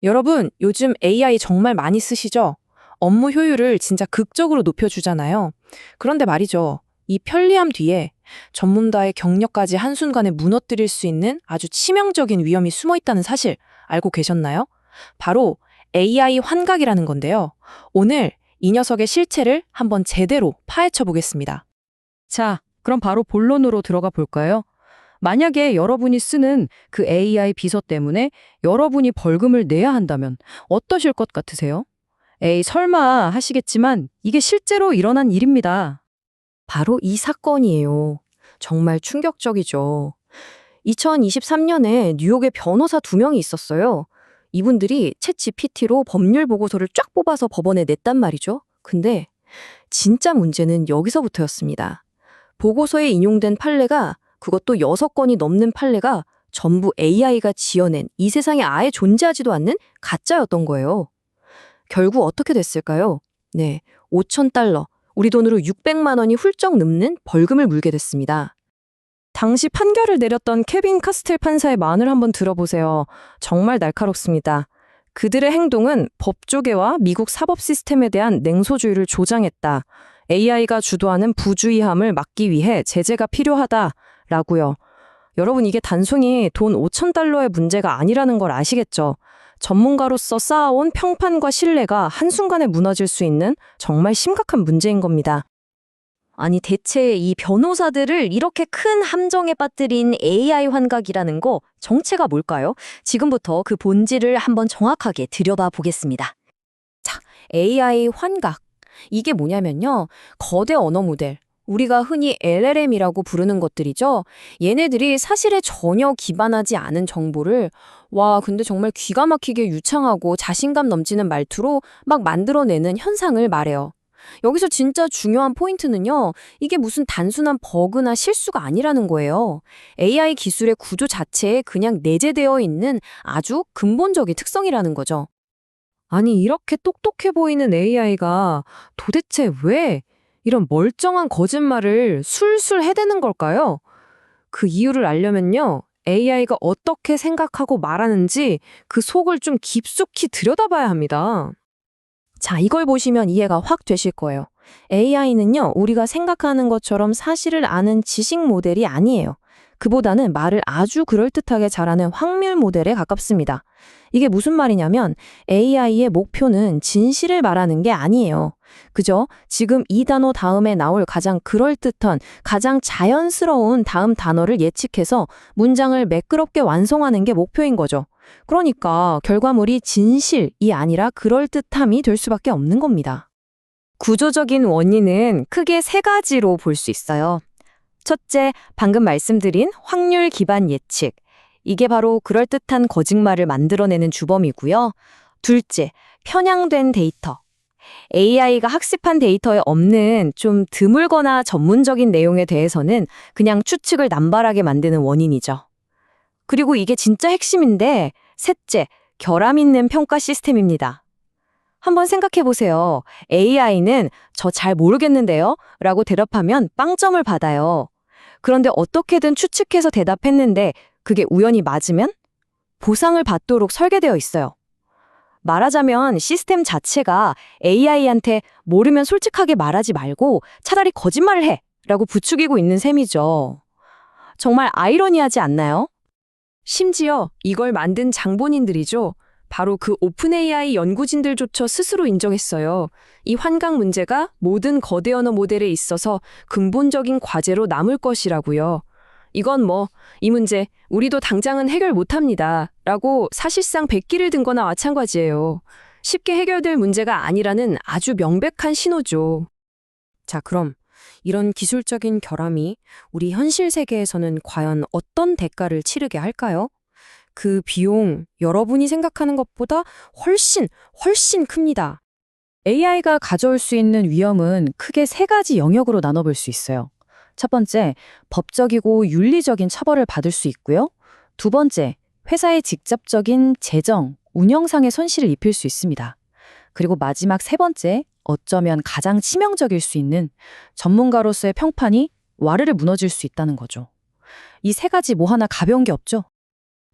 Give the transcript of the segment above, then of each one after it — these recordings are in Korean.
여러분, 요즘 AI 정말 많이 쓰시죠? 업무 효율을 진짜 극적으로 높여주잖아요. 그런데 말이죠. 이 편리함 뒤에 전문가의 경력까지 한순간에 무너뜨릴 수 있는 아주 치명적인 위험이 숨어 있다는 사실 알고 계셨나요? 바로 AI 환각이라는 건데요. 오늘 이 녀석의 실체를 한번 제대로 파헤쳐 보겠습니다. 자, 그럼 바로 본론으로 들어가 볼까요? 만약에 여러분이 쓰는 그 AI 비서 때문에 여러분이 벌금을 내야 한다면 어떠실 것 같으세요? 에이, 설마 하시겠지만 이게 실제로 일어난 일입니다. 바로 이 사건이에요. 정말 충격적이죠. 2023년에 뉴욕에 변호사 2명이 있었어요. 이분들이 챗 GPT로 법률 보고서를 쫙 뽑아서 법원에 냈단 말이죠. 근데 진짜 문제는 여기서부터였습니다. 보고서에 인용된 판례가 그것도 6건이 넘는 판례가 전부 AI가 지어낸 이 세상에 아예 존재하지도 않는 가짜였던 거예요. 결국 어떻게 됐을까요? 네, 5,000달러, 우리 돈으로 600만 원이 훌쩍 넘는 벌금을 물게 됐습니다. 당시 판결을 내렸던 케빈 카스텔 판사의 말을 한번 들어보세요. 정말 날카롭습니다. 그들의 행동은 법조계와 미국 사법 시스템에 대한 냉소주의를 조장했다. AI가 주도하는 부주의함을 막기 위해 제재가 필요하다라고요. 여러분, 이게 단순히 돈 5,000달러의 문제가 아니라는 걸 아시겠죠? 전문가로서 쌓아온 평판과 신뢰가 한순간에 무너질 수 있는 정말 심각한 문제인 겁니다. 아니 대체 이 변호사들을 이렇게 큰 함정에 빠뜨린 AI 환각이라는 거 정체가 뭘까요? 지금부터 그 본질을 한번 정확하게 들여다 보겠습니다. 자, AI 환각. 이게 뭐냐면요. 거대 언어 모델. 우리가 흔히 LLM이라고 부르는 것들이죠. 얘네들이 사실에 전혀 기반하지 않은 정보를 근데 정말 기가 막히게 유창하고 자신감 넘치는 말투로 막 만들어내는 현상을 말해요. 여기서 진짜 중요한 포인트는요. 이게 무슨 단순한 버그나 실수가 아니라는 거예요. AI 기술의 구조 자체에 그냥 내재되어 있는 아주 근본적인 특성이라는 거죠. 아니, 이렇게 똑똑해 보이는 AI가 도대체 왜 이런 멀쩡한 거짓말을 술술 해대는 걸까요? 그 이유를 알려면요. AI가 어떻게 생각하고 말하는지 그 속을 좀 깊숙이 들여다봐야 합니다. 자, 이걸 보시면 이해가 확 되실 거예요. AI는요, 우리가 생각하는 것처럼 사실을 아는 지식 모델이 아니에요. 그보다는 말을 아주 그럴듯하게 잘하는 확률 모델에 가깝습니다. 이게 무슨 말이냐면 AI의 목표는 진실을 말하는 게 아니에요. 그죠? 지금 이 단어 다음에 나올 가장 그럴듯한, 가장 자연스러운 다음 단어를 예측해서 문장을 매끄럽게 완성하는 게 목표인 거죠. 그러니까 결과물이 진실이 아니라 그럴듯함이 될 수밖에 없는 겁니다. 구조적인 원인은 크게 3가지로 볼 수 있어요. 첫째, 방금 말씀드린 확률 기반 예측. 이게 바로 그럴듯한 거짓말을 만들어내는 주범이고요. 둘째, 편향된 데이터. AI가 학습한 데이터에 없는 좀 드물거나 전문적인 내용에 대해서는 그냥 추측을 남발하게 만드는 원인이죠. 그리고 이게 진짜 핵심인데, 셋째, 결함 있는 평가 시스템입니다. 한번 생각해 보세요. AI는 저 잘 모르겠는데요? 라고 대답하면 빵점을 받아요. 그런데 어떻게든 추측해서 대답했는데 그게 우연히 맞으면 보상을 받도록 설계되어 있어요. 말하자면 시스템 자체가 AI한테 모르면 솔직하게 말하지 말고 차라리 거짓말을 해! 라고 부추기고 있는 셈이죠. 정말 아이러니하지 않나요? 심지어 이걸 만든 장본인들이죠. 바로 그 오픈 AI 연구진들조차 스스로 인정했어요. 이 환각 문제가 모든 거대 언어 모델에 있어서 근본적인 과제로 남을 것이라고요. 이건 이 문제 우리도 당장은 해결 못합니다. 라고 사실상 백기를 든 거나 마찬가지예요. 쉽게 해결될 문제가 아니라는 아주 명백한 신호죠. 자, 그럼 이런 기술적인 결함이 우리 현실 세계에서는 과연 어떤 대가를 치르게 할까요? 그 비용, 여러분이 생각하는 것보다 훨씬 큽니다. AI가 가져올 수 있는 위험은 크게 3가지 영역으로 나눠볼 수 있어요. 첫 번째, 법적이고 윤리적인 처벌을 받을 수 있고요. 두 번째, 회사의 직접적인 재정, 운영상의 손실을 입힐 수 있습니다. 그리고 마지막 3번째, 어쩌면 가장 치명적일 수 있는 전문가로서의 평판이 와르르 무너질 수 있다는 거죠. 이 3가지 뭐 하나 가벼운 게 없죠.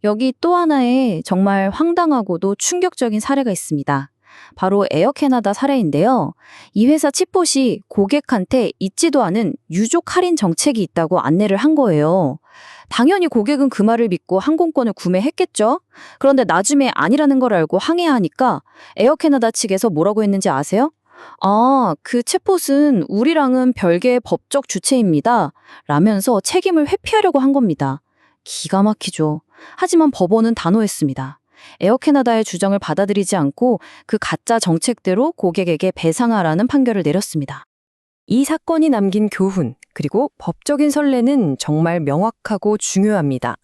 여기 또 하나의 정말 황당하고도 충격적인 사례가 있습니다. 바로 에어캐나다 사례인데요. 이 회사 칩봇이 고객한테 있지도 않은 유족 할인 정책이 있다고 안내를 한 거예요. 당연히 고객은 그 말을 믿고 항공권을 구매했겠죠? 그런데 나중에 아니라는 걸 알고 항의하니까 에어캐나다 측에서 뭐라고 했는지 아세요? 아, 그 챗봇은 우리랑은 별개의 법적 주체입니다. 라면서 책임을 회피하려고 한 겁니다. 기가 막히죠. 하지만 법원은 단호했습니다. 에어캐나다의 주장을 받아들이지 않고 그 가짜 정책대로 고객에게 배상하라는 판결을 내렸습니다. 이 사건이 남긴 교훈, 그리고 법적인 선례는 정말 명확하고 중요합니다.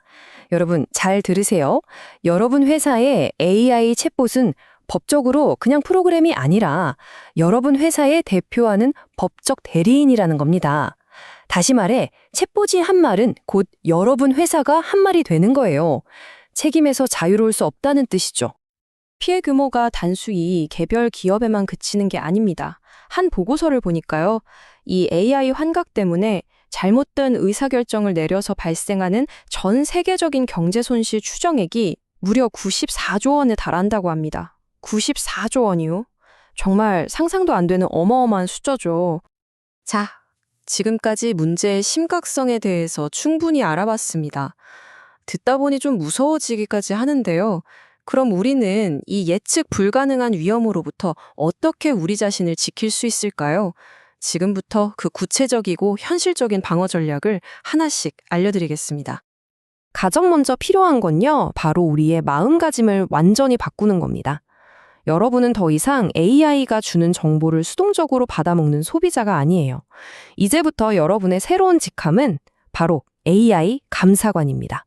여러분, 잘 들으세요. 여러분 회사의 AI 챗봇은 법적으로 그냥 프로그램이 아니라 여러분 회사에 대표하는 법적 대리인이라는 겁니다. 다시 말해, 챗봇이 한 말은 곧 여러분 회사가 한 말이 되는 거예요. 책임에서 자유로울 수 없다는 뜻이죠. 피해 규모가 단순히 개별 기업에만 그치는 게 아닙니다. 한 보고서를 보니까요. 이 AI 환각 때문에 잘못된 의사결정을 내려서 발생하는 전 세계적인 경제 손실 추정액이 무려 94조 원에 달한다고 합니다. 94조 원이요? 정말 상상도 안 되는 어마어마한 숫자죠. 자, 지금까지 문제의 심각성에 대해서 충분히 알아봤습니다. 듣다 보니 좀 무서워지기까지 하는데요. 그럼 우리는 이 예측 불가능한 위험으로부터 어떻게 우리 자신을 지킬 수 있을까요? 지금부터 그 구체적이고 현실적인 방어 전략을 하나씩 알려드리겠습니다. 가장 먼저 필요한 건요, 바로 우리의 마음가짐을 완전히 바꾸는 겁니다. 여러분은 더 이상 AI가 주는 정보를 수동적으로 받아먹는 소비자가 아니에요. 이제부터 여러분의 새로운 직함은 바로 AI 감사관입니다.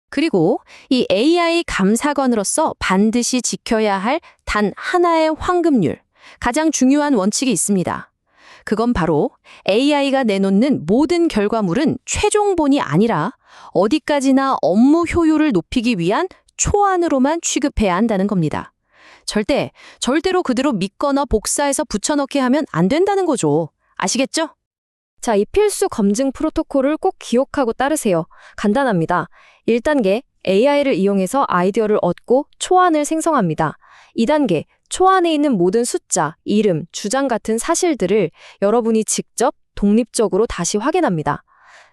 그리고 이 AI 감사관으로서 반드시 지켜야 할 단 하나의 황금률, 가장 중요한 원칙이 있습니다. 그건 바로 AI가 내놓는 모든 결과물은 최종본이 아니라 어디까지나 업무 효율을 높이기 위한 초안으로만 취급해야 한다는 겁니다. 절대로 그대로 믿거나 복사해서 붙여넣게 하면 안 된다는 거죠. 아시겠죠? 자, 이 필수 검증 프로토콜을 꼭 기억하고 따르세요. 간단합니다. 1단계, AI를 이용해서 아이디어를 얻고 초안을 생성합니다. 2단계, 초안에 있는 모든 숫자, 이름, 주장 같은 사실들을 여러분이 직접 독립적으로 다시 확인합니다.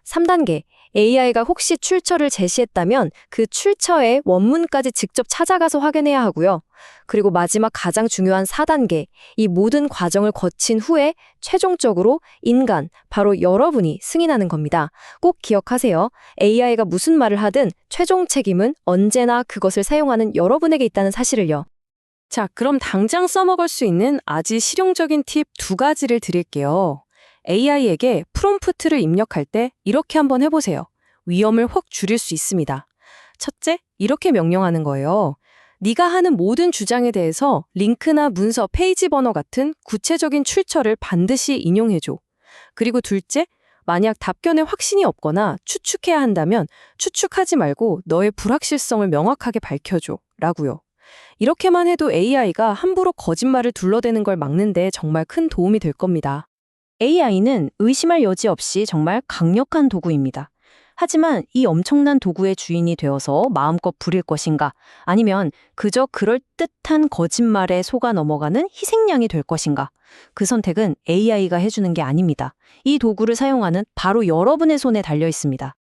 3단계, AI가 혹시 출처를 제시했다면 그 출처의 원문까지 직접 찾아가서 확인해야 하고요. 그리고 마지막 가장 중요한 4단계, 이 모든 과정을 거친 후에 최종적으로 인간, 바로 여러분이 승인하는 겁니다. 꼭 기억하세요. AI가 무슨 말을 하든 최종 책임은 언제나 그것을 사용하는 여러분에게 있다는 사실을요. 자, 그럼 당장 써먹을 수 있는 아주 실용적인 팁 2가지를 드릴게요. AI에게 프롬프트를 입력할 때 이렇게 한번 해보세요. 위험을 확 줄일 수 있습니다. 첫째, 이렇게 명령하는 거예요. 네가 하는 모든 주장에 대해서 링크나 문서, 페이지 번호 같은 구체적인 출처를 반드시 인용해줘. 그리고 둘째, 만약 답변에 확신이 없거나 추측해야 한다면 추측하지 말고 너의 불확실성을 명확하게 밝혀줘. 라고요. 이렇게만 해도 AI가 함부로 거짓말을 둘러대는 걸 막는데 정말 큰 도움이 될 겁니다. AI는 의심할 여지 없이 정말 강력한 도구입니다. 하지만 이 엄청난 도구의 주인이 되어서 마음껏 부릴 것인가, 아니면 그저 그럴듯한 거짓말에 속아 넘어가는 희생양이 될 것인가, 그 선택은 AI가 해주는 게 아닙니다. 이 도구를 사용하는 바로 여러분의 손에 달려 있습니다.